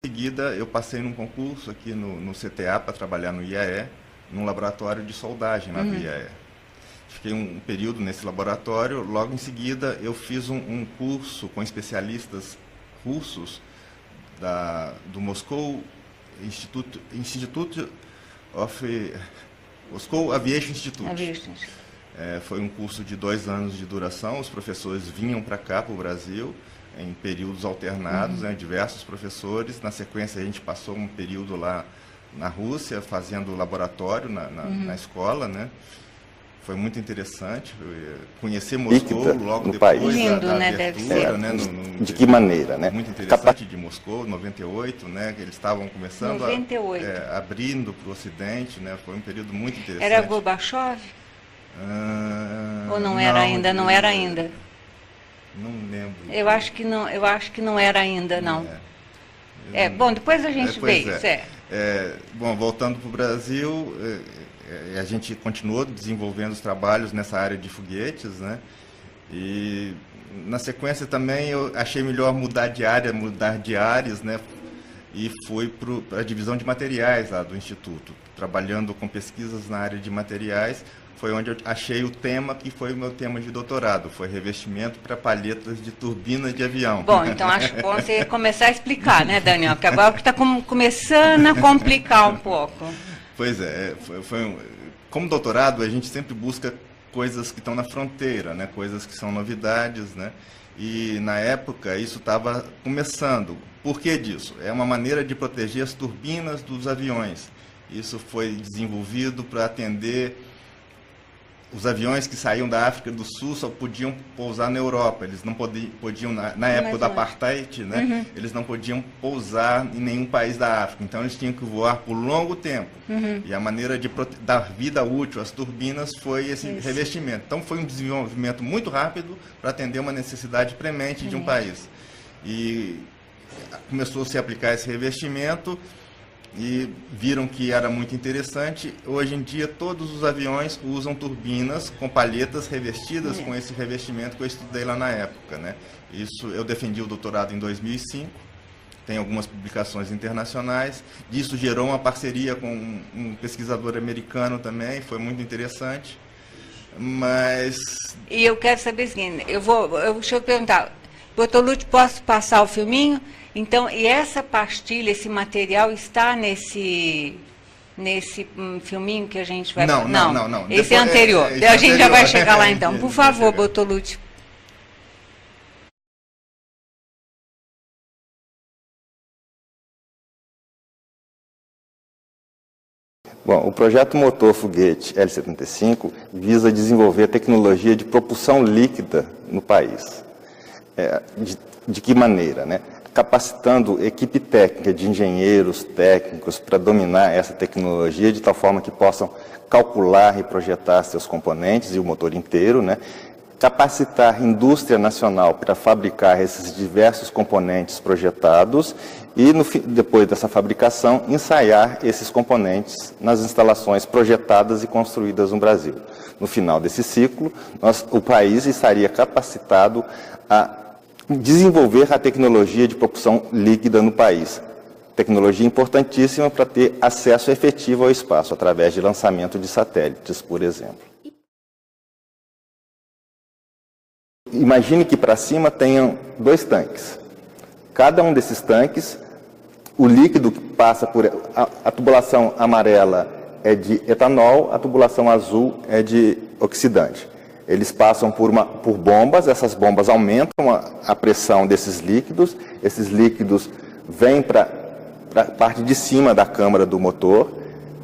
Em seguida, eu passei num concurso aqui no CTA para trabalhar no IAE, num laboratório de soldagem lá do IAE. Fiquei um período nesse laboratório. Logo em seguida, eu fiz um curso com especialistas russos do Moscow Institute of Moscow Aviation Institute. Foi um curso de 2 anos de duração. Os professores vinham para cá, para o Brasil, em períodos alternados, diversos professores. Na sequência, a gente passou um período lá na Rússia, fazendo laboratório na escola, né? Foi muito interessante conhecer Moscou logo depois lindo, da né? abertura, né? De que maneira, né? Muito interessante de Moscou, 98, né? Eles estavam começando 98. Abrindo para o Ocidente, né? Foi um período muito interessante. Era Gorbachev? Ou não era ainda? Não era ainda. Não lembro. Eu acho que não era ainda, não. Bom, depois a gente vê isso. Bom, voltando para o Brasil, a gente continuou desenvolvendo os trabalhos nessa área de foguetes, né? E na sequência também eu achei melhor mudar de áreas, né? E fui para a divisão de materiais lá do Instituto, trabalhando com pesquisas na área de materiais. Foi onde eu achei o tema que foi o meu tema de doutorado, foi revestimento para palhetas de turbina de avião. Bom, então acho bom você começar a explicar, né, Daniel? Porque agora está começando a complicar um pouco. Pois é, como doutorado a gente sempre busca coisas que estão na fronteira, né, coisas que são novidades, né, e na época isso estava começando. Por que disso? É uma maneira de proteger as turbinas dos aviões. Isso foi desenvolvido para atender os aviões que saíam da África do Sul só podiam pousar na Europa. Eles não podiam na época do apartheid, né? Eles não podiam pousar em nenhum país da África. Então eles tinham que voar por longo tempo. E a maneira de dar vida útil às turbinas foi esse revestimento. Então foi um desenvolvimento muito rápido para atender uma necessidade premente de um país. E começou a se aplicar esse revestimento e viram que era muito interessante. Hoje em dia todos os aviões usam turbinas com palhetas revestidas com esse revestimento que eu estudei lá na época, né? Isso eu defendi o doutorado em 2005, tem algumas publicações internacionais. Disso gerou uma parceria com um pesquisador americano também, foi muito interessante. Mas e eu quero saber o seguinte, deixa eu perguntar, Bortolucci, posso passar o filminho? Então, e essa pastilha, esse material está nesse filminho que a gente vai... Não. Esse é anterior. A gente já vai chegar lá então. Por favor, Bortolucci. Bom, o projeto Motor Foguete L-75 visa desenvolver a tecnologia de propulsão líquida no país. De que maneira, né? Capacitando equipe técnica de engenheiros técnicos para dominar essa tecnologia de tal forma que possam calcular e projetar seus componentes e o motor inteiro, né? Capacitar indústria nacional para fabricar esses diversos componentes projetados e, depois dessa fabricação, ensaiar esses componentes nas instalações projetadas e construídas no Brasil. No final desse ciclo, o país estaria capacitado a desenvolver a tecnologia de propulsão líquida no país. Tecnologia importantíssima para ter acesso efetivo ao espaço, através de lançamento de satélites, por exemplo. Imagine que para cima tenham 2 tanques. Cada um desses tanques, o líquido que passa por... A tubulação amarela é de etanol, a tubulação azul é de oxidante. Eles passam por bombas, essas bombas aumentam a pressão desses líquidos, esses líquidos vêm para a parte de cima da câmara do motor,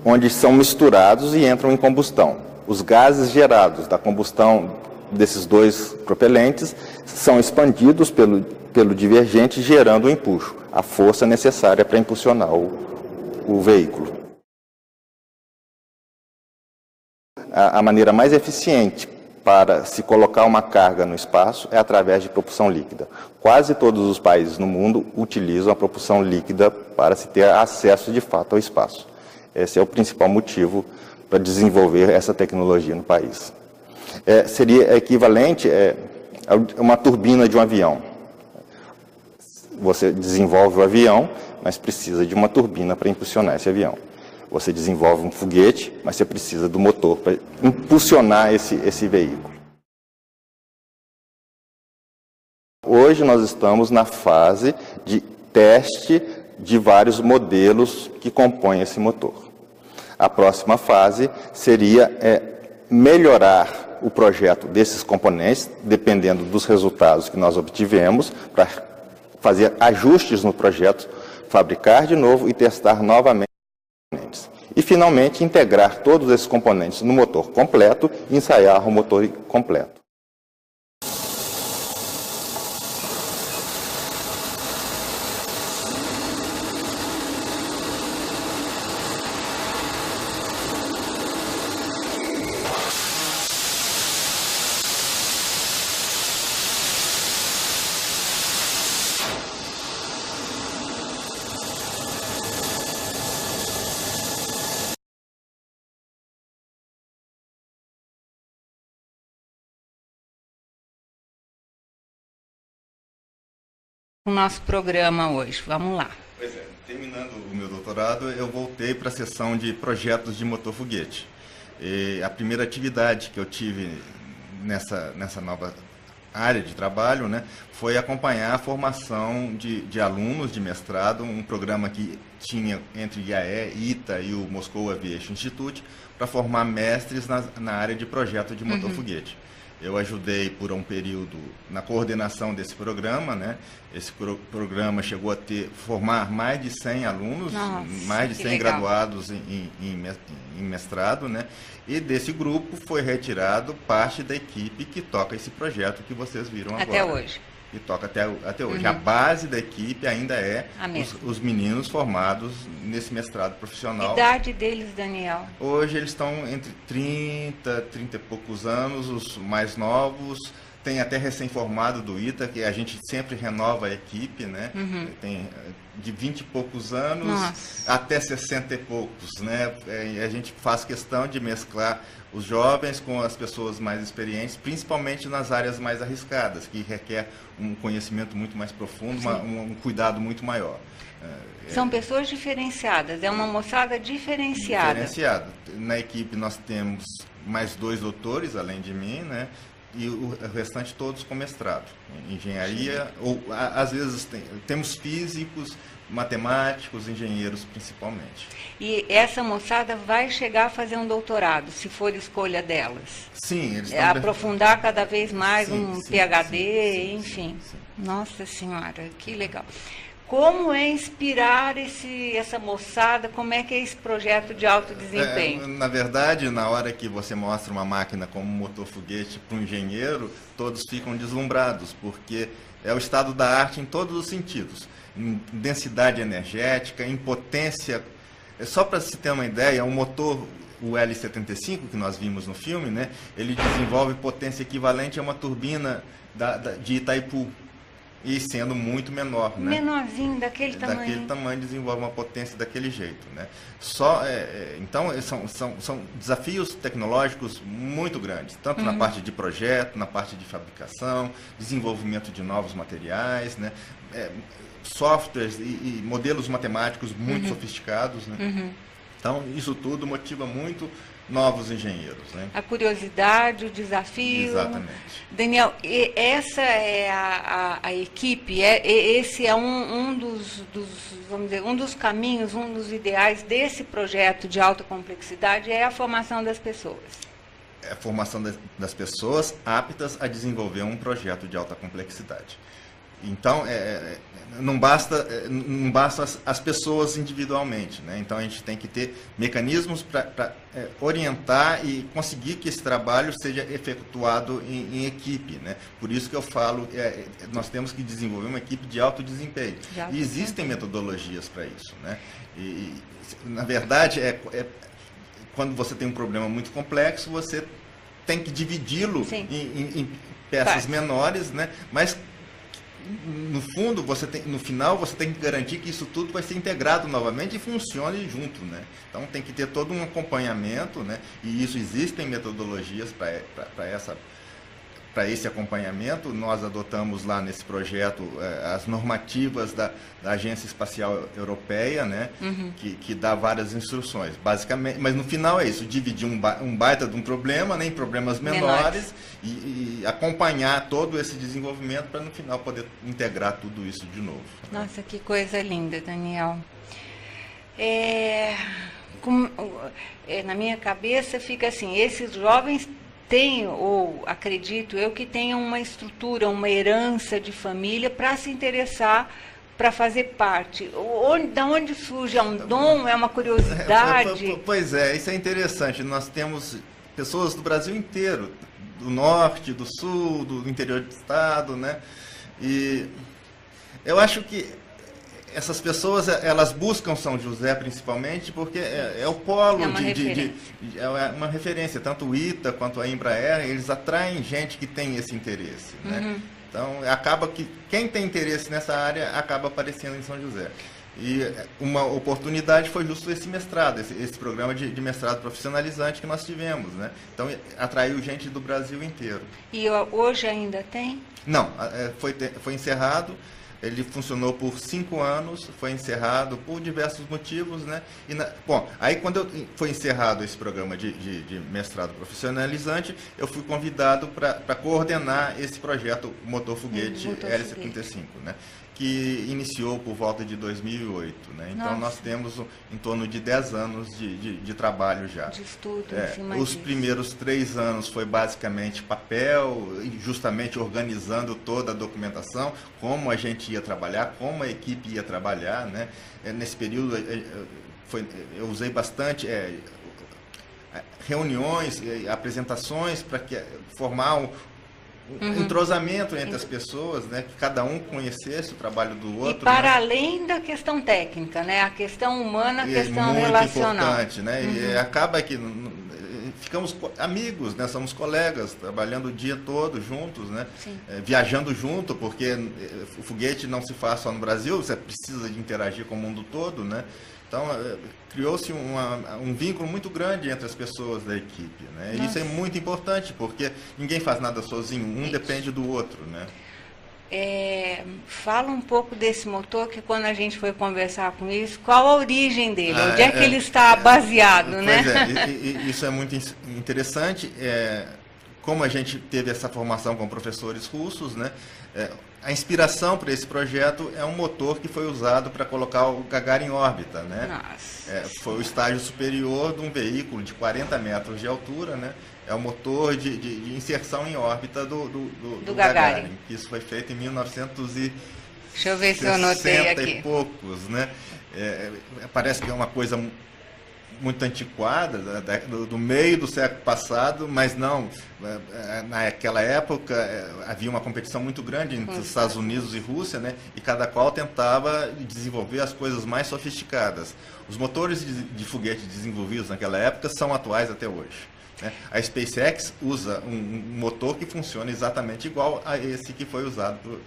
onde são misturados e entram em combustão. Os gases gerados da combustão desses 2 propelentes são expandidos pelo divergente, gerando o empuxo, a força necessária para impulsionar o veículo. A maneira mais eficiente para se colocar uma carga no espaço é através de propulsão líquida. Quase todos os países no mundo utilizam a propulsão líquida para se ter acesso de fato ao espaço. Esse é o principal motivo para desenvolver essa tecnologia no país. Seria equivalente a uma turbina de um avião. Você desenvolve o avião, mas precisa de uma turbina para impulsionar esse avião. Você desenvolve um foguete, mas você precisa do motor para impulsionar esse veículo. Hoje nós estamos na fase de teste de vários modelos que compõem esse motor. A próxima fase seria melhorar o projeto desses componentes, dependendo dos resultados que nós obtivemos, para fazer ajustes no projeto, fabricar de novo e testar novamente. E, finalmente, integrar todos esses componentes no motor completo e ensaiar o motor completo. O nosso programa hoje. Vamos lá. Pois é, terminando o meu doutorado, eu voltei para a seção de projetos de motor foguete. E a primeira atividade que eu tive nessa nova área de trabalho, né, foi acompanhar a formação de alunos de mestrado, um programa que tinha entre IAE, ITA e o Moscow Aviation Institute, para formar mestres na área de projeto de motor foguete. Eu ajudei por um período na coordenação desse programa, né? Esse programa chegou a formar mais de 100 alunos, mais de 100 graduados em mestrado, né? E desse grupo foi retirado parte da equipe que toca esse projeto que vocês viram agora. Até hoje. Que toca até hoje. A base da equipe ainda é os meninos formados nesse mestrado profissional. Idade deles, Daniel? Hoje eles estão entre 30 e poucos anos, os mais novos. Tem até recém-formado do ITA, que a gente sempre renova a equipe, né? Tem de 20 e poucos anos até 60 e poucos, né? A gente faz questão de mesclar os jovens com as pessoas mais experientes, principalmente nas áreas mais arriscadas, que requer um conhecimento muito mais profundo, um cuidado muito maior. São pessoas diferenciadas, é uma moçada diferenciada. Diferenciada. Na equipe nós temos mais 2 doutores, além de mim, né? E o restante todos com mestrado em engenharia, ou às vezes temos físicos, matemáticos, engenheiros principalmente. E essa moçada vai chegar a fazer um doutorado, se for escolha delas? Sim, eles aprofundar cada vez mais PhD, enfim. Nossa Senhora, que legal. Como é inspirar essa moçada? Como é que é esse projeto de alto desempenho? Na verdade, na hora que você mostra uma máquina como motor foguete para um engenheiro, todos ficam deslumbrados, porque é o estado da arte em todos os sentidos. Em densidade energética, em potência. Só para se ter uma ideia, o motor, o L-75, que nós vimos no filme, né, ele desenvolve potência equivalente a uma turbina de Itaipu. E sendo muito menor, né? Menorzinho, daquele tamanho. Daquele tamanho desenvolve uma potência daquele jeito, né? Então, são desafios tecnológicos muito grandes, tanto na parte de projeto, na parte de fabricação, desenvolvimento de novos materiais, né? Softwares e modelos matemáticos muito sofisticados, né? Então, isso tudo motiva muito novos engenheiros, né? A curiosidade, o desafio. Exatamente. Daniel, essa é a equipe, esse é vamos dizer, um dos caminhos, um dos ideais desse projeto de alta complexidade é a formação das pessoas. É a formação das pessoas aptas a desenvolver um projeto de alta complexidade. Então, não basta as pessoas individualmente, né? Então, a gente tem que ter mecanismos para orientar e conseguir que esse trabalho seja efetuado em equipe, né? Por isso que eu falo, nós temos que desenvolver uma equipe de alto desempenho. E existem metodologias para isso, né? E, na verdade, quando você tem um problema muito complexo, você tem que dividi-lo em peças menores, né? Mas no fundo, no final, você tem que garantir que isso tudo vai ser integrado novamente e funcione junto, né? Então, tem que ter todo um acompanhamento, né? E isso existem metodologias para para esse acompanhamento, nós adotamos lá nesse projeto as normativas da Agência Espacial Europeia, né, que dá várias instruções, basicamente, mas no final é isso, dividir um baita de um problema, né, em problemas menores e acompanhar todo esse desenvolvimento para no final poder integrar tudo isso de novo. Nossa, que coisa linda, Daniel. Na minha cabeça fica assim, esses jovens têm, ou acredito eu, que tenham uma estrutura, uma herança de família para se interessar, para fazer parte. Da onde surge? É um dom? É uma curiosidade? Pois é, isso é interessante. Nós temos pessoas do Brasil inteiro, do norte, do sul, do interior do estado, né? E eu acho que essas pessoas, elas buscam São José principalmente porque é o polo é uma referência, tanto o ITA quanto a Embraer, eles atraem gente que tem esse interesse, né? Então, acaba que quem tem interesse nessa área acaba aparecendo em São José. E uma oportunidade foi justo esse mestrado, esse programa de mestrado profissionalizante que nós tivemos, né? Então, atraiu gente do Brasil inteiro. E hoje ainda tem? Não, foi encerrado. Ele funcionou por 5 anos, foi encerrado por diversos motivos, né? Bom, aí quando foi encerrado esse programa de mestrado profissionalizante, eu fui convidado para coordenar esse projeto Motor Foguete L-75, né? Que iniciou por volta de 2008, né? Então, Nossa. nós temos em torno de 10 anos de trabalho já. De estudo em cima Os disso. primeiros 3 anos foi basicamente papel, justamente organizando toda a documentação, como a gente ia trabalhar, como a equipe ia trabalhar, né? Nesse período eu usei bastante reuniões, apresentações para formar um entrosamento entre as pessoas, né, que cada um conhecesse o trabalho do outro. E para né? além da questão técnica, né, a questão humana, a questão muito relacional. Importante, né? E acaba que ficamos amigos, né? Somos colegas, trabalhando o dia todo juntos, né? Viajando junto, porque o foguete não se faz só no Brasil, você precisa de interagir com o mundo todo, né? Então, criou-se um vínculo muito grande entre as pessoas da equipe, né? E isso é muito importante, porque ninguém faz nada sozinho, um depende do outro, né? Fala um pouco desse motor, que quando a gente foi conversar com isso, qual a origem dele? Onde é que ele está baseado, né? Pois isso é muito interessante. Como a gente teve essa formação com professores russos, né? A inspiração para esse projeto é um motor que foi usado para colocar o Gagarin em órbita, né? Nossa. Foi o estágio superior de um veículo de 40 metros de altura, né? É o motor de inserção em órbita do Gagarin. Isso foi feito em 1960 Deixa eu ver se eu anotei aqui. E poucos, né? Parece que é uma coisa muito antiquada, do meio do século passado, mas não, naquela época havia uma competição muito grande entre os Estados Unidos e Rússia, né? E cada qual tentava desenvolver as coisas mais sofisticadas. Os motores de foguete desenvolvidos naquela época são atuais até hoje, né? A SpaceX usa um motor que funciona exatamente igual a esse que foi usado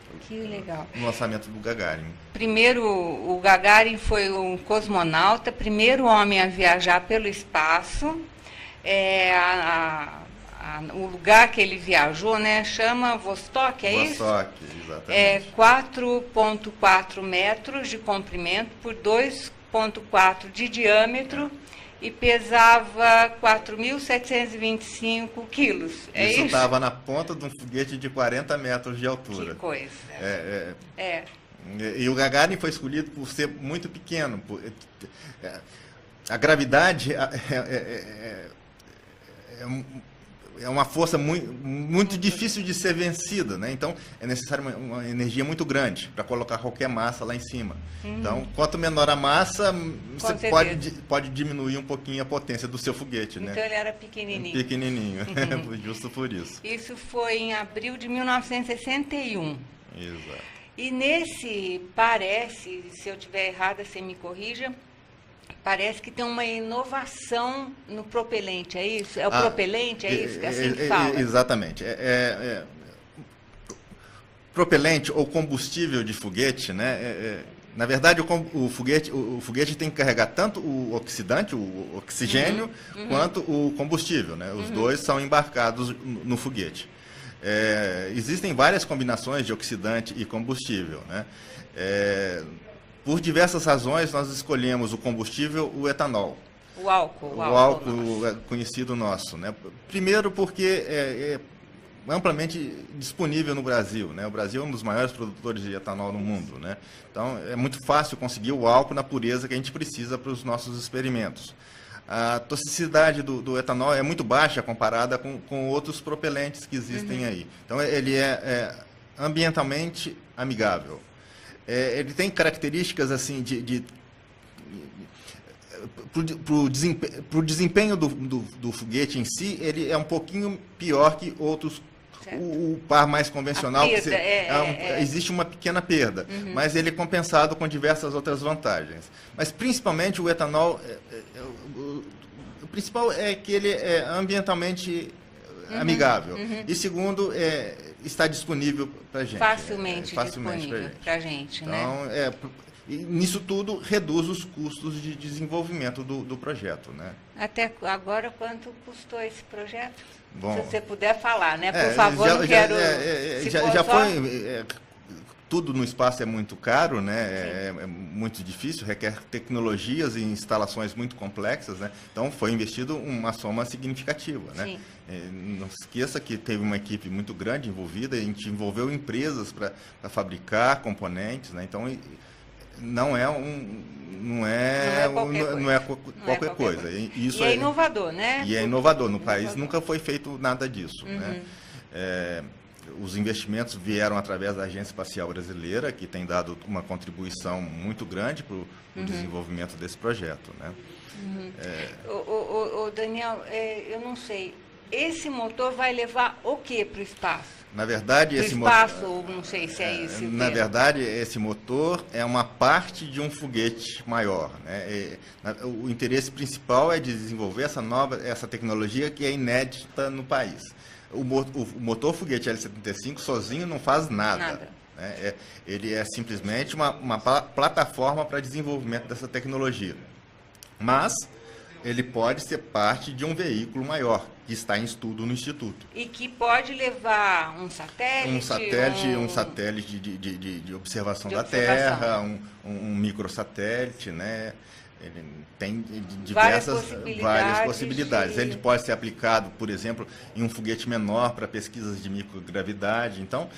no lançamento do Gagarin. Primeiro, o Gagarin foi um cosmonauta, primeiro homem a viajar pelo espaço. O lugar que ele viajou, né, chama Vostok, isso? Vostok, exatamente. 4,4 metros de comprimento por 2,4 de diâmetro. E pesava 4.725 quilos. Isso estava na ponta de um foguete de 40 metros de altura. Que coisa. E o Gagarin foi escolhido por ser muito pequeno. A gravidade é uma força muito difícil de ser vencida, né? Então, é necessário uma energia muito grande para colocar qualquer massa lá em cima. Então, quanto menor a massa, você pode diminuir um pouquinho a potência do seu foguete, né? Então, ele era pequenininho. Pequenininho, justo por isso. Isso foi em abril de 1961. Exato. E parece, se eu estiver errada, você me corrija, parece que tem uma inovação no propelente, é isso? É o propelente, é isso? É assim que fala? Exatamente. Propelente ou combustível de foguete, né? Na verdade, o foguete tem que carregar tanto o oxidante, o oxigênio, quanto o combustível, né? Os dois são embarcados no foguete. Existem várias combinações de oxidante e combustível, né? Por diversas razões, nós escolhemos o combustível, o etanol. O álcool Conhecido nosso, né? Primeiro porque é amplamente disponível no Brasil, né? O Brasil é um dos maiores produtores de etanol no mundo, né? Então é muito fácil conseguir o álcool na pureza que a gente precisa para os nossos experimentos. A toxicidade do etanol é muito baixa comparada com outros propelentes que existem aí. Então ele é ambientalmente amigável. Ele tem características assim para o desempenho do foguete em si, ele é um pouquinho pior que outros. O par mais convencional, existe uma pequena perda, mas ele é compensado com diversas outras vantagens. Mas principalmente o etanol, o principal é que ele é ambientalmente amigável. E segundo, está disponível para a gente. Facilmente disponível para a gente. Então, né? Nisso tudo reduz os custos de desenvolvimento do projeto, né? Até agora, quanto custou esse projeto? Bom, se você puder falar, né? Por favor, não quero... Tudo no espaço é muito caro, né? É muito difícil, requer tecnologias e instalações muito complexas, né? Então foi investido uma soma significativa, né? Não se esqueça que teve uma equipe muito grande envolvida, a gente envolveu empresas para fabricar componentes, né? Então não é qualquer coisa. Isso é inovador, né? E é inovador. No país nunca foi feito nada disso, né? Os investimentos vieram através da Agência Espacial Brasileira, que tem dado uma contribuição muito grande para o desenvolvimento desse projeto, né? Daniel, eu não sei, esse motor vai levar o que para o espaço? Na verdade, esse motor, não sei se é isso. Na verdade, esse motor é uma parte de um foguete maior, né? O interesse principal é desenvolver essa tecnologia que é inédita no país. O motor foguete L-75 sozinho não faz nada. Né? Ele é simplesmente uma plataforma para desenvolvimento dessa tecnologia. Mas ele pode ser parte de um veículo maior, que está em estudo no Instituto. E que pode levar um satélite? Um satélite de observação da Terra, um microsatélite, né? Ele tem várias possibilidades. Ele pode ser aplicado, por exemplo, em um foguete menor para pesquisas de microgravidade. Então,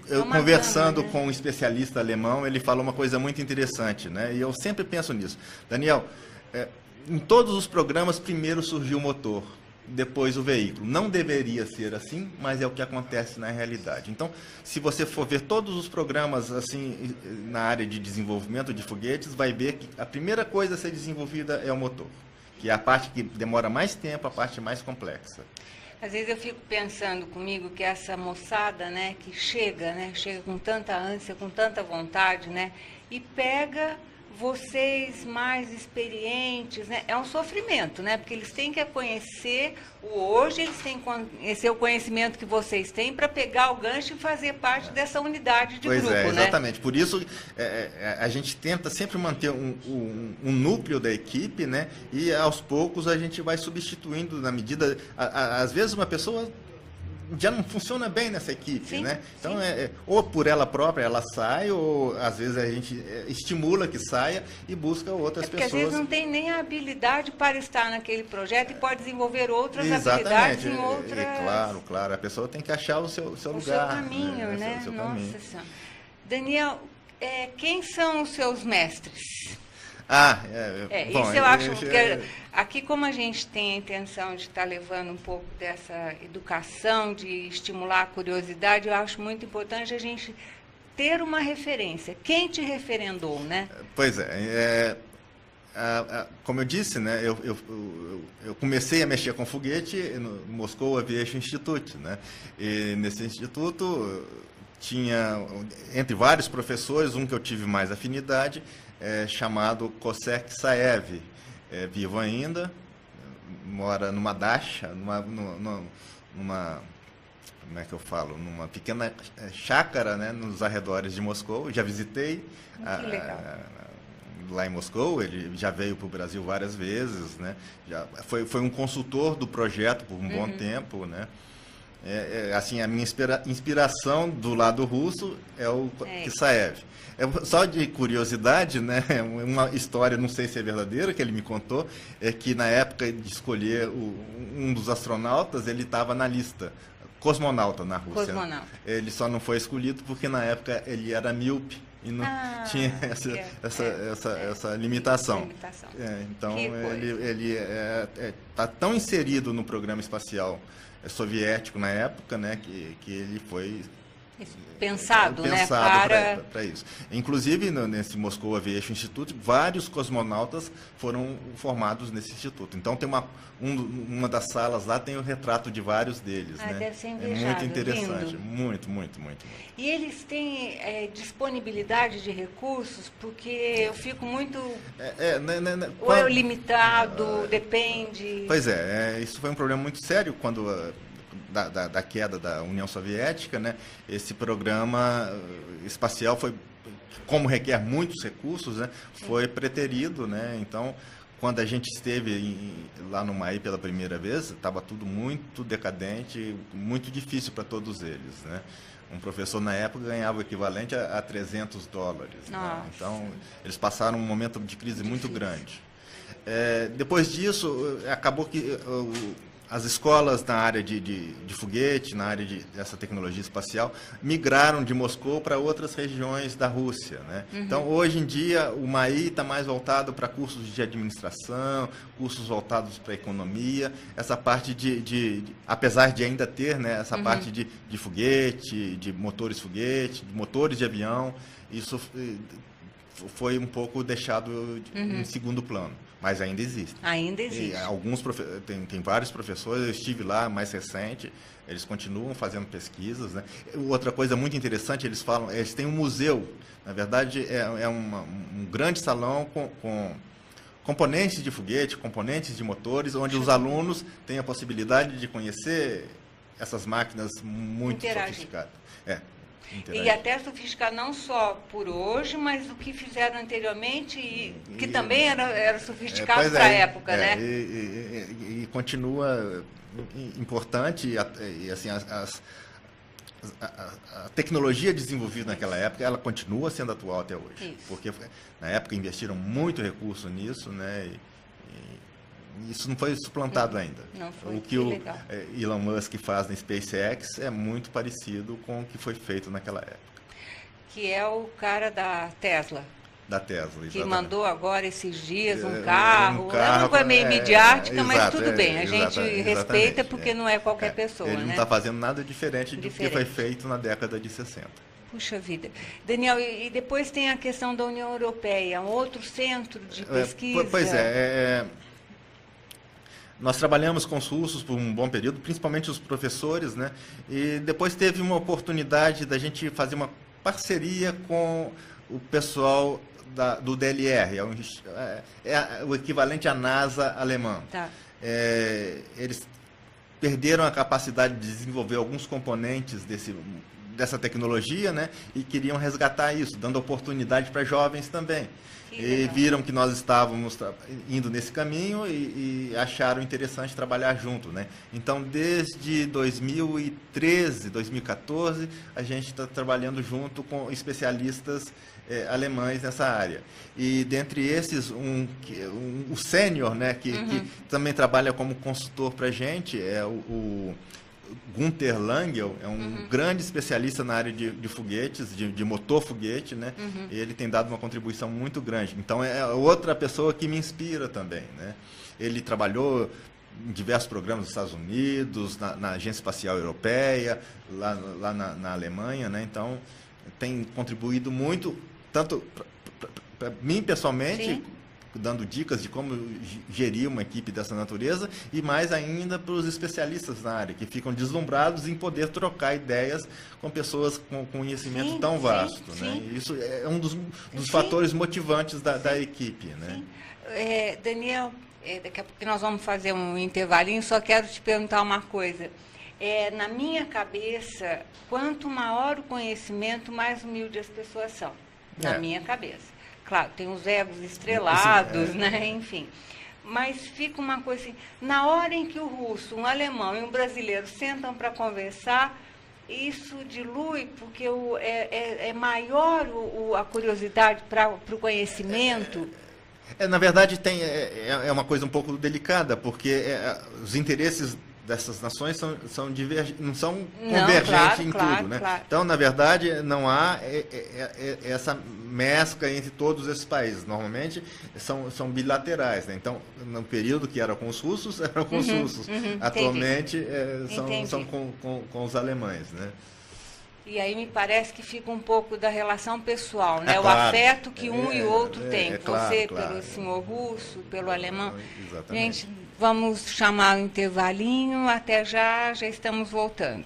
eu conversando com um especialista alemão, ele falou uma coisa muito interessante, né? E eu sempre penso nisso. Daniel, em todos os programas, primeiro surgiu o motor, depois o veículo. Não deveria ser assim, mas é o que acontece na realidade. Então, se você for ver todos os programas assim na área de desenvolvimento de foguetes, vai ver que a primeira coisa a ser desenvolvida é o motor, que é a parte que demora mais tempo, a parte mais complexa. Às vezes eu fico pensando comigo que essa moçada, né, que chega com tanta ânsia, com tanta vontade, né, e pega vocês mais experientes, né? É um sofrimento, né? Porque eles têm que conhecer o hoje, eles têm que conhecer o conhecimento que vocês têm para pegar o gancho e fazer parte dessa unidade de grupo, né? Exatamente. Por isso, a gente tenta sempre manter um núcleo da equipe, né? E aos poucos a gente vai substituindo na medida... Às vezes uma pessoa já não funciona bem nessa equipe, né? Então, ou por ela própria ela sai, ou às vezes a gente estimula que saia e busca outras pessoas. Porque às vezes não tem nem a habilidade para estar naquele projeto e pode desenvolver outras habilidades em outras... Claro. A pessoa tem que achar o seu lugar. O seu caminho, né? Seu Nossa caminho. Senhora. Daniel, quem são os seus mestres? Bom, isso eu acho que aqui, como a gente tem a intenção de estar levando um pouco dessa educação, de estimular a curiosidade, eu acho muito importante a gente ter uma referência. Quem te referendou, né? Pois como eu disse, né, eu comecei a mexer com foguete no Moscow Aviation Institute, né? E nesse instituto tinha, entre vários professores, um que eu tive mais afinidade, chamado Kosek Saev, vivo ainda, mora numa dacha, numa como é que eu falo, numa pequena chácara, né, nos arredores de Moscou. Já visitei lá em Moscou, ele já veio para o Brasil várias vezes, né? Já foi um consultor do projeto por um bom tempo, né? Assim, a minha inspiração do lado russo é o Kissaev. Só de curiosidade, né, uma história, não sei se é verdadeira, que ele me contou, é que na época de escolher um dos astronautas, ele estava na lista, cosmonauta na Rússia. Cosmonauta. Ele só não foi escolhido porque na época ele era míope e não tinha essa limitação. Então ele está tão inserido no programa espacial soviético na época, né, que ele foi pensado, né, para isso. Inclusive, nesse Moscow Aviation Institute, vários cosmonautas foram formados nesse instituto. Então, tem uma das salas lá tem o retrato de vários deles. Né? Deve ser invejado, muito interessante. Lindo. Muito, muito, muito. E eles têm disponibilidade de recursos? Porque eu fico muito... Ou é limitado, depende... Pois isso foi um problema muito sério quando... Da queda da União Soviética, né? Esse programa espacial foi, como requer muitos recursos, né? Foi preterido, né? Então, quando a gente esteve lá no MAI pela primeira vez, estava tudo muito decadente, muito difícil para todos eles, né? Um professor na época ganhava o equivalente a $300. Né? Então, eles passaram um momento de crise muito grande. Depois disso, acabou que as escolas na área de foguete, na área dessa tecnologia espacial, migraram de Moscou para outras regiões da Rússia. Né? Então, hoje em dia, o MAI está mais voltado para cursos de administração, cursos voltados para economia, essa parte apesar de ainda ter, né, essa parte de foguete, de motores foguete, de motores de avião, isso foi um pouco deixado em segundo plano. Mas ainda existe. Ainda existe. Tem vários professores, eu estive lá mais recente, eles continuam fazendo pesquisas. Né? Outra coisa muito interessante, eles têm um museu, na verdade é um grande salão com componentes de foguete, componentes de motores, onde os alunos têm a possibilidade de conhecer essas máquinas muito sofisticadas. E até sofisticar não só por hoje, mas o que fizeram anteriormente, que também era sofisticado para a época, né? E continua importante, e assim, a tecnologia desenvolvida naquela época, ela continua sendo atual até hoje. Isso. Porque na época investiram muito recurso nisso, né? Isso não foi suplantado ainda. Não foi. O que o Elon Musk faz na SpaceX é muito parecido com o que foi feito naquela época. Que é o cara da Tesla. Da Tesla, exatamente. Que mandou agora esses dias um carro. É uma coisa meio midiática, mas tudo bem. A gente respeita porque não é qualquer pessoa. Ele não está fazendo nada diferente do que foi feito na década de 60. Puxa vida. Daniel, e depois tem a questão da União Europeia, um outro centro de pesquisa. Pois nós trabalhamos com os russos por um bom período, principalmente os professores, né? E depois teve uma oportunidade da gente fazer uma parceria com o pessoal do DLR, é o equivalente à NASA alemã. Tá. Eles perderam a capacidade de desenvolver alguns componentes dessa tecnologia, né? E queriam resgatar isso, dando oportunidade para jovens também. E viram que nós estávamos indo nesse caminho e acharam interessante trabalhar junto, né? Então, desde 2013, 2014, a gente está trabalhando junto com especialistas alemães nessa área. E dentre esses, o sênior, né, que também trabalha como consultor para a gente, é o Gunther Langel, é um grande especialista na área de foguetes, de motor foguete, né? E ele tem dado uma contribuição muito grande. Então, é outra pessoa que me inspira também, né? Ele trabalhou em diversos programas dos Estados Unidos, na Agência Espacial Europeia, lá na Alemanha, né? Então, tem contribuído muito, tanto para mim pessoalmente, Sim. dando dicas de como gerir uma equipe dessa natureza, e mais ainda para os especialistas na área, que ficam deslumbrados em poder trocar ideias com pessoas com conhecimento tão vasto. Né? Isso é um dos fatores motivantes da equipe. Né? Daniel, daqui a pouco nós vamos fazer um intervalinho, só quero te perguntar uma coisa. Na minha cabeça, quanto maior o conhecimento, mais humilde as pessoas são. Na minha cabeça. Claro, tem os egos estrelados, né? Enfim. mas fica uma coisa assim, na hora em que o russo, um alemão e um brasileiro sentam para conversar, isso dilui, porque é maior a curiosidade para o conhecimento. Na verdade, é uma coisa um pouco delicada, porque os interesses dessas nações não são convergentes em tudo, né? Claro. Então, na verdade, não há essa mescla entre todos esses países. Normalmente são bilaterais, né? Então, no período que era com os russos, eram com os russos. Atualmente são com os alemães, né? E aí me parece que fica um pouco da relação pessoal, né? Claro. O afeto que um e o outro têm. Você claro. Pelo senhor russo, pelo alemão. Exatamente. Gente, vamos chamar o intervalinho. Até já estamos voltando.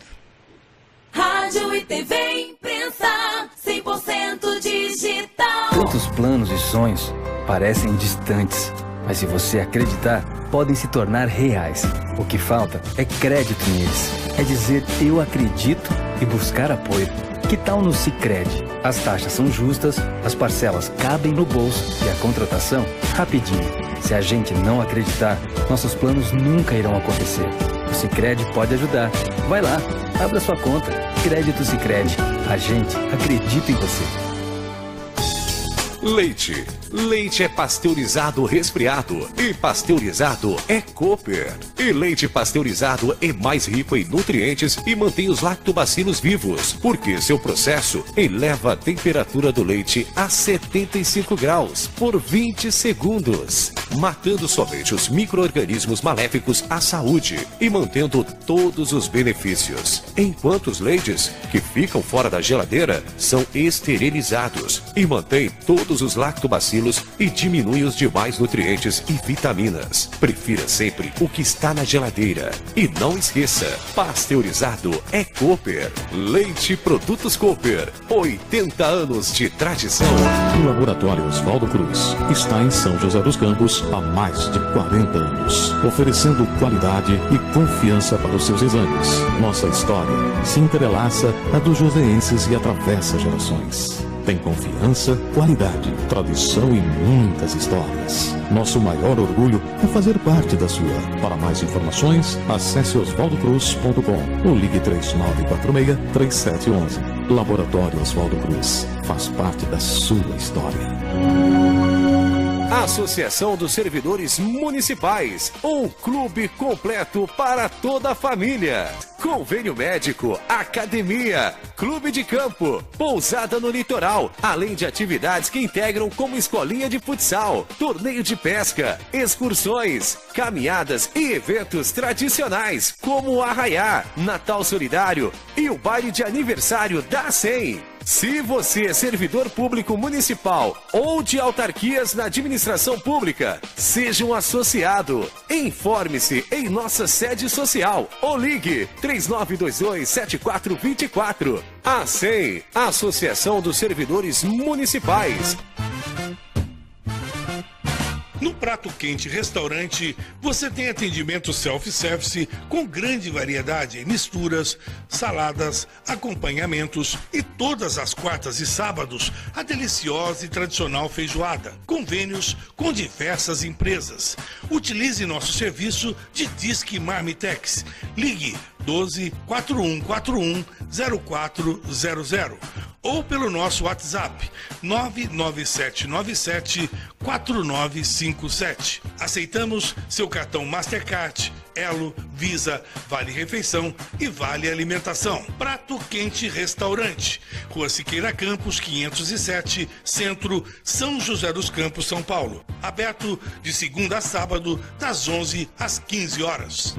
Rádio e TV Imprensa, 100% digital. Tantos planos e sonhos parecem distantes, mas se você acreditar, podem se tornar reais. O que falta é crédito neles. É dizer eu acredito e buscar apoio. Que tal no Sicredi? As taxas são justas, as parcelas cabem no bolso e a contratação rapidinho. Se a gente não acreditar, nossos planos nunca irão acontecer. O Sicredi pode ajudar. Vai lá, abra sua conta. Crédito Sicredi. A gente acredita em você. Leite. Leite é pasteurizado resfriado e pasteurizado é Cooper. E leite pasteurizado é mais rico em nutrientes e mantém os lactobacilos vivos, porque seu processo eleva a temperatura do leite a 75 graus por 20 segundos, matando somente os micro-organismos maléficos à saúde e mantendo todos os benefícios. Enquanto os leites que ficam fora da geladeira são esterilizados e mantêm todos os lactobacilos e diminui os demais nutrientes e vitaminas. Prefira sempre o que está na geladeira. E não esqueça, pasteurizado é Cooper. Leite Produtos Cooper. 80 anos de tradição. O Laboratório Oswaldo Cruz está em São José dos Campos há mais de 40 anos, oferecendo qualidade e confiança para os seus exames. Nossa história se entrelaça a dos joseenses e atravessa gerações. Tem confiança, qualidade, tradição e muitas histórias. Nosso maior orgulho é fazer parte da sua. Para mais informações, acesse oswaldocruz.com ou ligue 3946-3711. Laboratório Oswaldo Cruz faz parte da sua história. Associação dos Servidores Municipais, um clube completo para toda a família. Convênio médico, academia, clube de campo, pousada no litoral, além de atividades que integram como escolinha de futsal, torneio de pesca, excursões, caminhadas e eventos tradicionais como o Arraiá, Natal Solidário e o baile de aniversário da ACEM. Se você é servidor público municipal ou de autarquias na administração pública, seja um associado. Informe-se em nossa sede social ou ligue 3922-7424. ACEM, Associação dos Servidores Municipais. No Prato Quente Restaurante, você tem atendimento self-service com grande variedade em misturas, saladas, acompanhamentos e todas as quartas e sábados a deliciosa e tradicional feijoada. Convênios com diversas empresas. Utilize nosso serviço de Disque Marmitex. Ligue 12 4141 0400 ou pelo nosso WhatsApp 99797 4957. Aceitamos seu cartão Mastercard, Elo, Visa, Vale Refeição e Vale Alimentação. Prato Quente Restaurante, Rua Siqueira Campos, 507, Centro, São José dos Campos, São Paulo. Aberto de segunda a sábado, das 11 às 15 horas.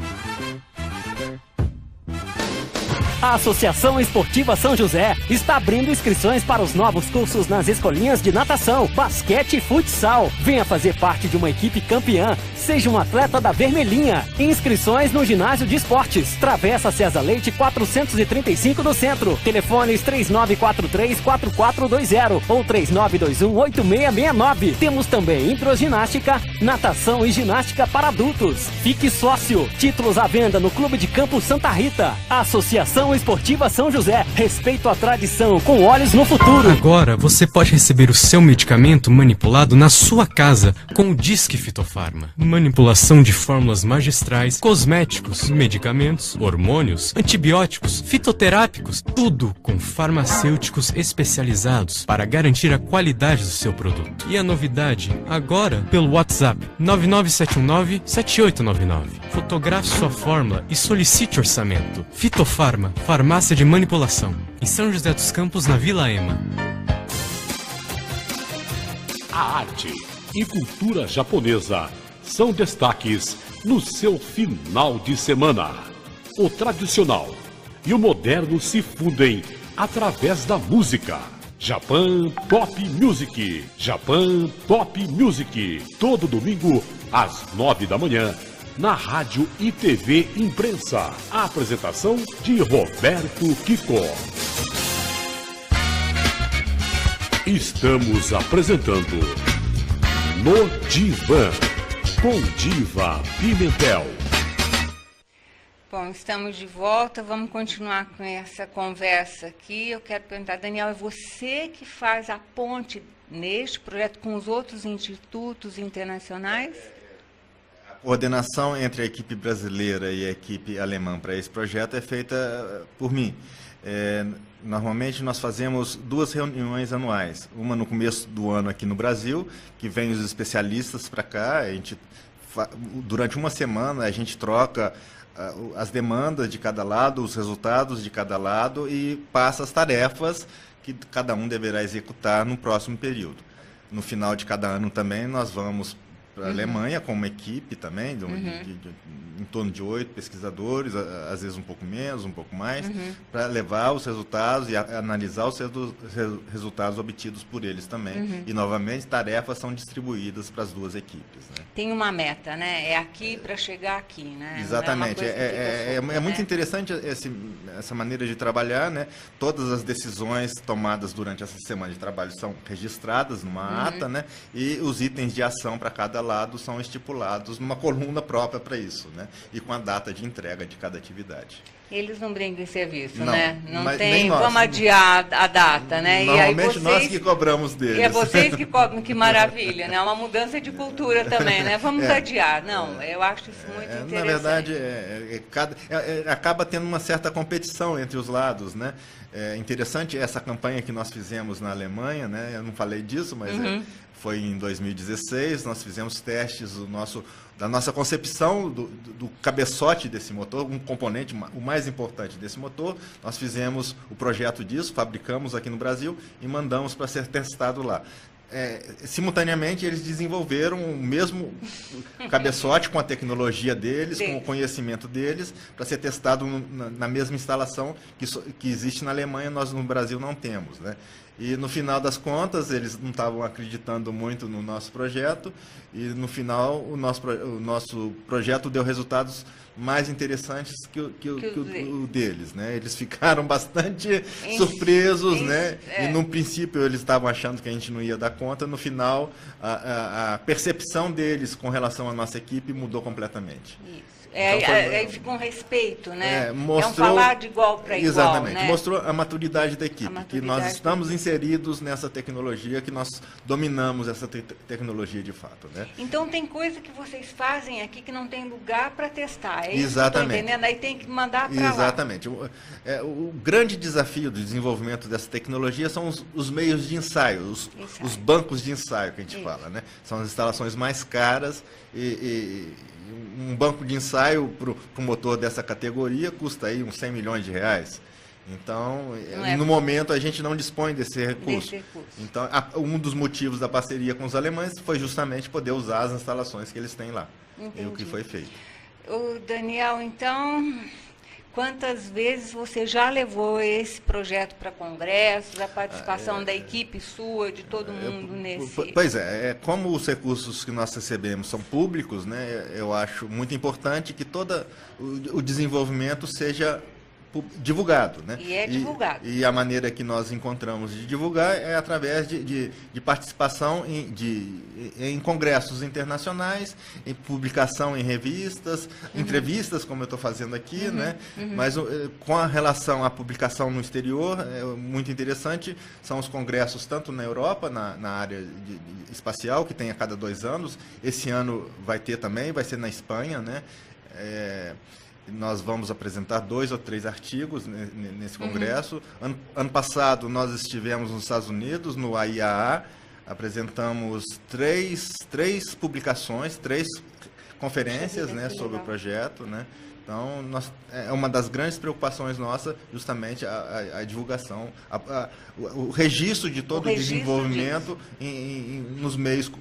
A Associação Esportiva São José está abrindo inscrições para os novos cursos nas escolinhas de natação, basquete e futsal. Venha fazer parte de uma equipe campeã. Seja um atleta da Vermelhinha. Inscrições no Ginásio de Esportes, Travessa César Leite 435 do Centro. Telefones 3943-4420 ou 3921-8669. Temos também hidroginástica, natação e ginástica para adultos. Fique sócio. Títulos à venda no Clube de Campo Santa Rita. Associação Associação Esportiva São José. Respeito à tradição, com olhos no futuro. Agora você pode receber o seu medicamento manipulado na sua casa com o Disque Fitofarma. Manipulação de fórmulas magistrais, cosméticos, medicamentos, hormônios, antibióticos, fitoterápicos, tudo com farmacêuticos especializados para garantir a qualidade do seu produto. E a novidade, agora pelo WhatsApp 99719-7899. Fotografe sua fórmula e solicite orçamento. Fitofarma, farmácia de manipulação. Em São José dos Campos, na Vila Ema. A arte e cultura japonesa são destaques no seu final de semana. O tradicional e o moderno se fundem através da música. Japan Pop Music. Japan Pop Music. Todo domingo às 9 da manhã na Rádio e TV Imprensa. A apresentação de Roberto Kiko. Estamos apresentando No Divã, com Diva Pimentel. Bom, estamos de volta, vamos continuar com essa conversa aqui. Eu quero perguntar, Daniel, é você que faz a ponte neste projeto com os outros institutos internacionais? A coordenação entre a equipe brasileira e a equipe alemã para esse projeto é feita por mim. Normalmente nós fazemos 2 reuniões anuais, uma no começo do ano aqui no Brasil, que vem os especialistas para cá, durante uma semana a gente troca as demandas de cada lado, os resultados de cada lado e passa as tarefas que cada um deverá executar no próximo período. No final de cada ano também nós vamos para a Alemanha com uma equipe também, em torno de 8 pesquisadores, às vezes um pouco menos, um pouco mais, para levar os resultados e analisar os resultados obtidos por eles também. E, novamente, tarefas são distribuídas para as 2 equipes. Né? Tem uma meta, né? É aqui para chegar aqui, né? Exatamente. É muito interessante essa maneira de trabalhar, né? Todas as decisões tomadas durante essa semana de trabalho são registradas numa ata, né? E os itens de ação para cada lado são estipulados numa coluna própria para isso, né? E com a data de entrega de cada atividade. Eles não brindam em serviço, não, né? Não tem, nem nós. Vamos adiar a data, né? Normalmente e aí nós que cobramos deles. E é vocês que cobram, que maravilha, né? Uma mudança de cultura também, né? Vamos adiar. Não, eu acho isso muito interessante. Na verdade, acaba tendo uma certa competição entre os lados, né? É interessante essa campanha que nós fizemos na Alemanha, né? Eu não falei disso, mas foi em 2016, nós fizemos testes da nossa concepção do cabeçote desse motor, um componente, o mais importante desse motor. Nós fizemos o projeto disso, fabricamos aqui no Brasil e mandamos para ser testado lá. Simultaneamente, eles desenvolveram o mesmo cabeçote com a tecnologia deles, com o conhecimento deles, para ser testado na mesma instalação que existe na Alemanha, nós no Brasil não temos, né? E no final das contas, eles não estavam acreditando muito no nosso projeto, e no final o nosso projeto deu resultados mais interessantes que o deles, né? Eles ficaram bastante surpresos, né? E no princípio eles estavam achando que a gente não ia dar conta, no final a percepção deles com relação à nossa equipe mudou completamente. Isso. Aí fica um respeito, né? Mostrou, é um falar de igual para igual. Exatamente, né? Mostrou a maturidade da equipe, que nós estamos inseridos nessa tecnologia, que nós dominamos essa tecnologia de fato, né? Então tem coisa que vocês fazem aqui que não tem lugar para testar, é isso? Exatamente. Que eu tô entendendo? Aí tem que mandar para lá. Exatamente. O grande desafio do desenvolvimento dessa tecnologia são os meios de ensaio, os bancos de ensaio que a gente fala, né? São as instalações mais caras e um banco de ensaio para o motor dessa categoria custa aí uns 100 milhões de reais. Então, no momento, a gente não dispõe desse recurso. Então, um dos motivos da parceria com os alemães foi justamente poder usar as instalações que eles têm lá. Entendi. E o que foi feito. O Daniel, então, quantas vezes você já levou esse projeto para congressos, a participação da equipe sua, de todo mundo nesse... Pois como os recursos que nós recebemos são públicos, né, eu acho muito importante que todo o desenvolvimento seja divulgado, né? E é divulgado. E a maneira que nós encontramos de divulgar é através de participação em congressos internacionais, em publicação em revistas, entrevistas, como eu estou fazendo aqui, né? Mas com a relação à publicação no exterior, muito interessante, são os congressos tanto na Europa, na área espacial, que tem a cada 2 anos. Esse ano vai ter também, vai ser na Espanha, né? Nós vamos apresentar 2 ou 3 artigos nesse congresso. Ano passado nós estivemos nos Estados Unidos, no AIAA, apresentamos três publicações, 3 conferências, né, sobre o projeto, né? Então, é uma das grandes preocupações nossa, justamente a divulgação, o registro de todo o desenvolvimento nos meios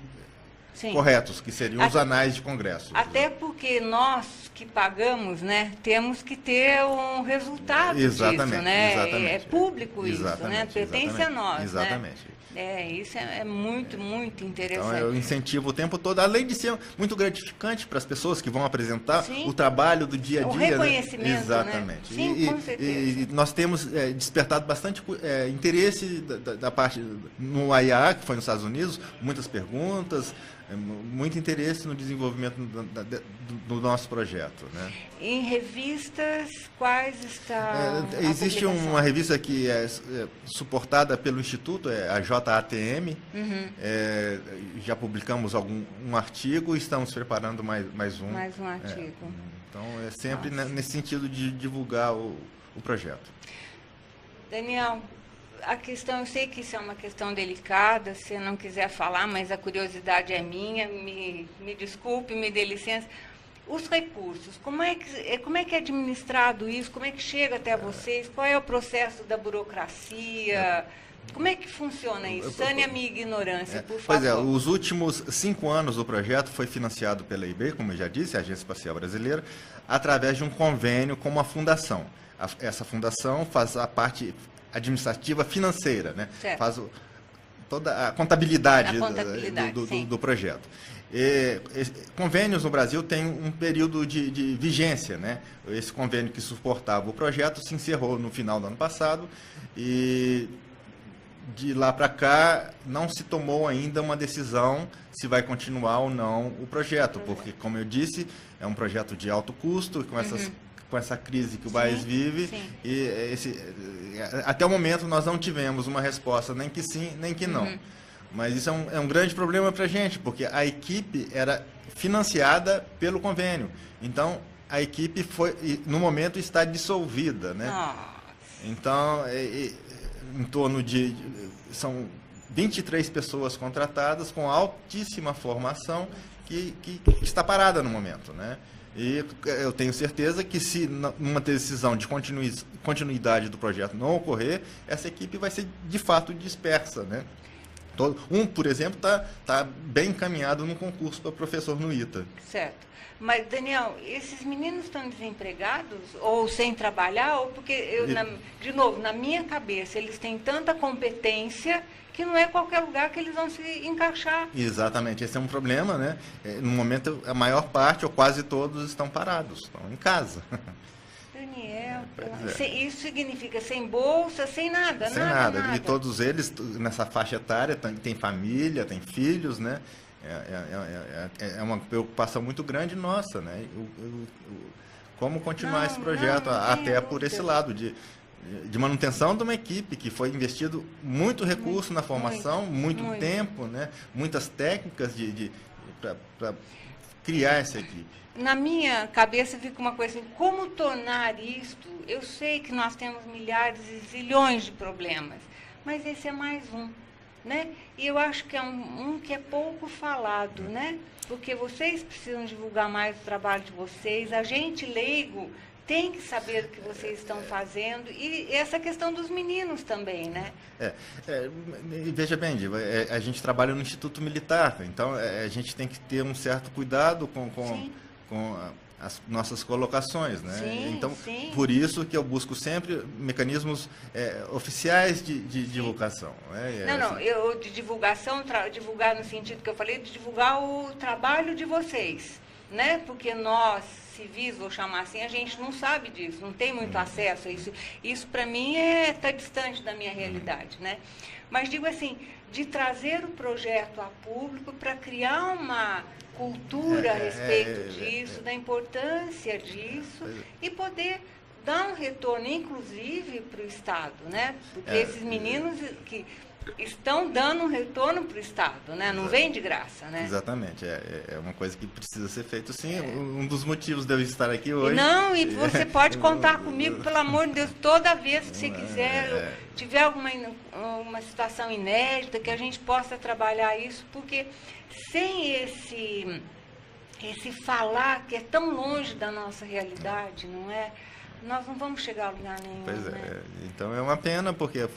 corretos, que seriam os anais de congresso. Até porque nós que pagamos, né, temos que ter um resultado disso, né? Exatamente. É público isso, né? Pertence a nós, exatamente. Né? Isso é muito, muito interessante. Então, eu incentivo o tempo todo, além de ser muito gratificante para as pessoas que vão apresentar o trabalho do dia a dia. O reconhecimento, né? Exatamente. Né? Sim, com certeza. E nós temos despertado bastante interesse da parte no AIA, que foi nos Estados Unidos, muitas perguntas, muito interesse no desenvolvimento do nosso projeto, né? Em revistas, quais está existe uma revista que é suportada pelo Instituto, a JATM. Já publicamos um artigo e estamos preparando mais um. Mais um artigo. Então, é sempre nesse sentido de divulgar o projeto. Daniel, a questão, eu sei que isso é uma questão delicada, se você não quiser falar, mas a curiosidade é minha, me desculpe, me dê licença. Os recursos, como é que é administrado isso? Como é que chega até vocês? Qual é o processo da burocracia? Como é que funciona isso? Sane a minha ignorância, por favor. Pois é, os últimos 5 anos do projeto foi financiado pela EIB, como eu já disse, a Agência Espacial Brasileira, através de um convênio com uma fundação. Essa fundação faz a parte administrativa financeira, né? Faz toda a contabilidade, do projeto. Convênios no Brasil têm um período de vigência, né? Esse convênio que suportava o projeto se encerrou no final do ano passado e de lá para cá não se tomou ainda uma decisão se vai continuar ou não o projeto, porque, como eu disse, é um projeto de alto custo, com essa crise que o país vive, e até o momento nós não tivemos uma resposta, nem que sim, nem que não. Mas isso é um grande problema para a gente, porque a equipe era financiada pelo convênio. Então, a equipe no momento, está dissolvida, né? Então, em torno são 23 pessoas contratadas com altíssima formação que está parada no momento, né? E eu tenho certeza que se uma decisão de continuidade do projeto não ocorrer, essa equipe vai ser de fato dispersa, né? Por exemplo, está bem encaminhado no concurso para professor no ITA. Certo. Mas, Daniel, esses meninos estão desempregados ou sem trabalhar? Ou porque, de novo, na minha cabeça, eles têm tanta competência que não é qualquer lugar que eles vão se encaixar. Exatamente, esse é um problema, né? No momento, a maior parte, ou quase todos, estão parados, estão em casa. Daniel, isso significa sem bolsa, sem nada, sem nada. E todos eles, nessa faixa etária, têm família, têm filhos, né? É uma preocupação muito grande nossa, né? Como continuar esse projeto, até por esse lado de manutenção de uma equipe que foi investido muito recurso na formação, muito tempo, né? Muitas técnicas para criar essa equipe. Na minha cabeça fica uma coisa assim, como tornar isto? Eu sei que nós temos milhares e zilhões de problemas, mas esse é mais um, né? E eu acho que é um que é pouco falado, né? Porque vocês precisam divulgar mais o trabalho de vocês, a gente leigo tem que saber o que vocês estão fazendo, e essa questão dos meninos também, né? Veja bem, Diva, a gente trabalha no Instituto Militar, então a gente tem que ter um certo cuidado com as nossas colocações, né? Então, por isso que eu busco sempre mecanismos oficiais de divulgação. De divulgação, divulgar no sentido que eu falei, de divulgar o trabalho de vocês. né? Porque nós, civis, vou chamar assim, a gente não sabe disso, não tem muito acesso a isso. Isso, para mim, está distante da minha realidade, né? Mas digo assim, de trazer o projeto a público para criar uma cultura a respeito disso, da importância disso, e poder dar um retorno, inclusive, para o Estado, né? Porque esses meninos que estão dando um retorno para o Estado, né? Não vem de graça, né? Exatamente, é uma coisa que precisa ser feito, sim. Um dos motivos de eu estar aqui hoje. Não, e você pode contar comigo, pelo amor de Deus, toda vez que você quiser, tiver uma situação inédita, que a gente possa trabalhar isso, porque sem esse falar que é tão longe da nossa realidade, não é? Nós não vamos chegar a lugar nenhum. Pois é, né? Então é uma pena, porque é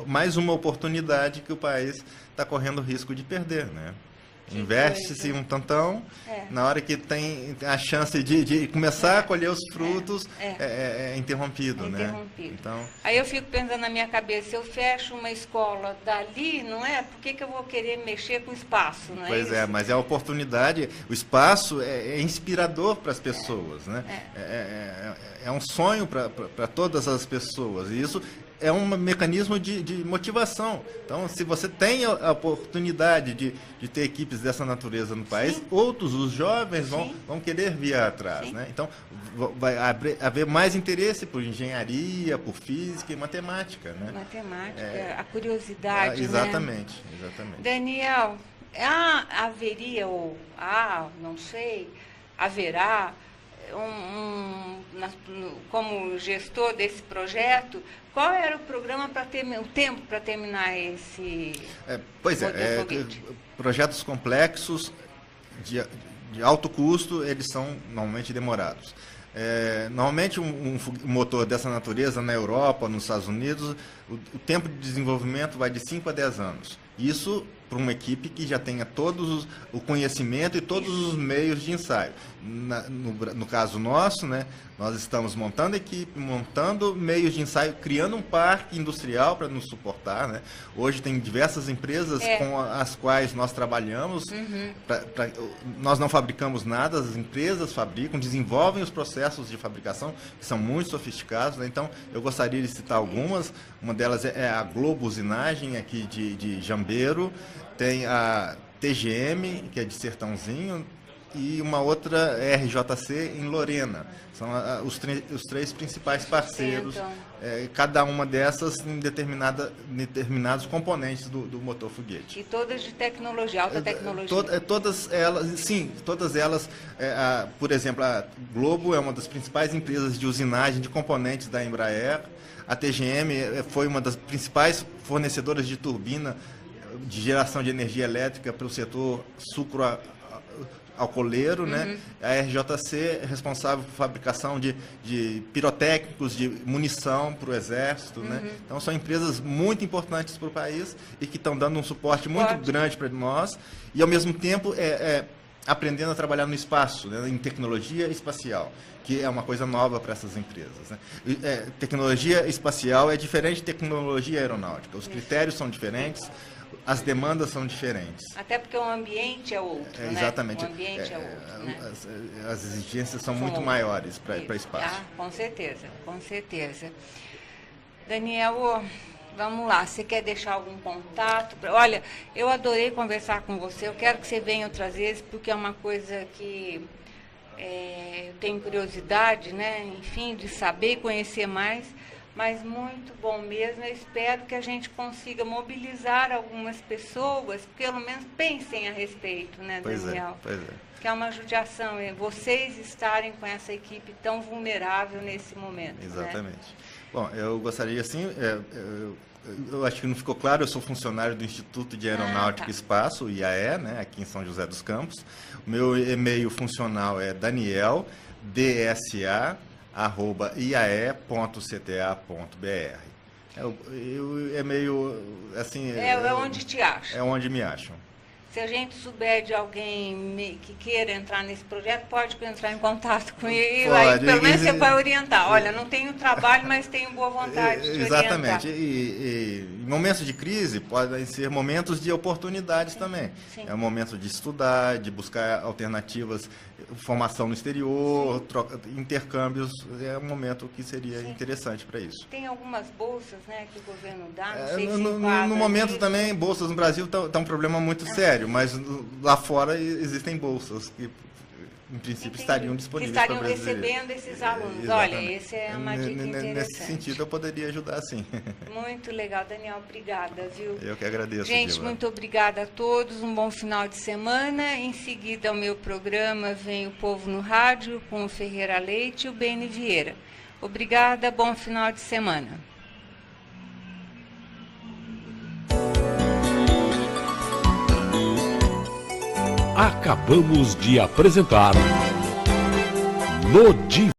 mais uma oportunidade que o país está correndo risco de perder, né? Investe-se um tantão, na hora que tem a chance de começar a colher os frutos, é interrompido, né? Então, aí eu fico pensando na minha cabeça, se eu fecho uma escola dali, não é? Por que eu vou querer mexer com o espaço, não é? Pois é, mas é a oportunidade, o espaço é inspirador para as pessoas, né? É um sonho para todas as pessoas, e isso é um mecanismo de motivação. Então, se você tem a oportunidade de ter equipes dessa natureza no país, os jovens vão querer vir atrás, né? Então, vai haver mais interesse por engenharia, por física e matemática, né? Matemática, a curiosidade, exatamente, né? Exatamente. Daniel, haveria, ou não sei, haverá, como gestor desse projeto, qual era o programa o tempo para terminar esse projetos complexos de alto custo, eles são normalmente demorados. Normalmente um motor dessa natureza na Europa, nos Estados Unidos, o tempo de desenvolvimento vai de 5 a 10 anos. Isso para uma equipe que já tenha o conhecimento e todos os meios de ensaio. No caso nosso, né, nós estamos montando equipe, montando meios de ensaio, criando um parque industrial para nos suportar, né? Hoje tem diversas empresas com as quais nós trabalhamos. Nós não fabricamos nada, as empresas fabricam, desenvolvem os processos de fabricação, que são muito sofisticados, né? Então, eu gostaria de citar algumas. Uma delas é a Globo Usinagem, aqui de Jambeiro. Tem a TGM, que é de Sertãozinho, e uma outra RJC em Lorena. São os três principais parceiros, cada uma dessas em determinados componentes do motor foguete. E todas de tecnologia, alta tecnologia. Todas elas, por exemplo, a Globo é uma das principais empresas de usinagem de componentes da Embraer. A TGM foi uma das principais fornecedoras de turbina de geração de energia elétrica para o setor sucroalcooleiro, né? A RJC é responsável por fabricação de pirotécnicos, de munição para o Exército, né? Então, são empresas muito importantes para o país e que estão dando um suporte muito grande para nós e, ao mesmo tempo, aprendendo a trabalhar no espaço, né? Em tecnologia espacial, que é uma coisa nova para essas empresas, né? Tecnologia espacial é diferente de tecnologia aeronáutica. Os critérios são diferentes, as demandas são diferentes. Até porque o ambiente é outro, né? Exatamente. O ambiente é outro, né? As exigências são muito maiores para espaço. Com certeza, com certeza. Daniel, vamos lá, você quer deixar algum contato? Olha, eu adorei conversar com você, eu quero que você venha outras vezes, porque é uma coisa que eu tenho curiosidade, né? Enfim, de saber e conhecer mais. Mas muito bom mesmo. Eu espero que a gente consiga mobilizar algumas pessoas, pelo menos pensem a respeito, né, Daniel? Pois é. Que é uma judiação, vocês estarem com essa equipe tão vulnerável nesse momento. Exatamente. Né? Bom, eu gostaria, assim, eu acho que não ficou claro, eu sou funcionário do Instituto de Aeronáutica e Espaço, IAE, né, aqui em São José dos Campos. O meu e-mail funcional é daniel.dsa@iae.cta.br. É meio assim. É onde te acham. É onde me acham. Se a gente souber de alguém que queira entrar nesse projeto, pode entrar em contato com ele. Aí, pelo menos você vai orientar. Olha, não tenho trabalho, mas tenho boa vontade de Exatamente. orientar. E momentos de crise podem ser momentos de oportunidades também. Sim. É um momento de estudar, de buscar alternativas, formação no exterior, intercâmbios. É um momento que seria interessante para isso. Tem algumas bolsas, né, que o governo dá, não sei se No enquadra momento nisso. também, bolsas no Brasil tá um problema muito sério, mas lá fora existem bolsas que, em princípio, estariam disponíveis para brasileiros. Que estariam recebendo esses alunos. Olha, essa é uma dica interessante. Nesse sentido, eu poderia ajudar, sim. Muito legal, Daniel, obrigada, viu? Eu que agradeço, Gente, Diva. muito obrigada a todos, um bom final de semana. Em seguida, ao meu programa, vem o Povo no Rádio, com o Ferreira Leite e o Beni Vieira. Obrigada, bom final de semana. Acabamos de apresentar No Divã.